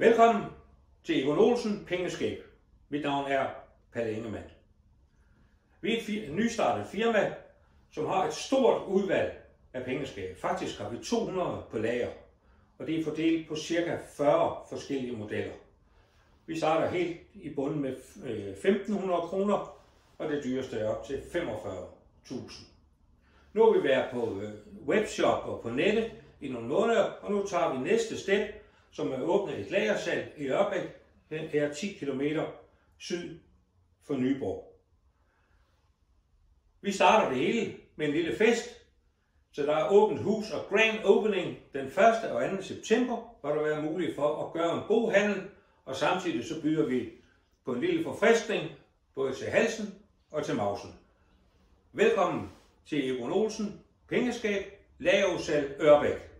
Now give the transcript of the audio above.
Velkommen til Egon Olsen Pengeskab. Mit navn er Palle Ingemann. Vi er et nystartet firma, som har et stort udvalg af pengeskab. Faktisk har vi 200 på lager, og det er fordelt på ca. 40 forskellige modeller. Vi starter helt i bunden med 1.500 kroner, og det dyreste er op til 45.000. Nu har vi været på webshop og på nettet i nogle måneder, og nu tager vi næste step, som er åbnet et lagersalg i Ørbæk. Den er 10 km syd for Nyborg. Vi starter det hele med en lille fest, så der er åbent hus og grand opening den 1. og 2. september, hvor der vil være mulighed for at gøre en god handel, og samtidig så byder vi på en lille forfriskning, både til halsen og til mausen. Velkommen til Egon Olsen Pengeskab, lagerudsalg Ørbæk.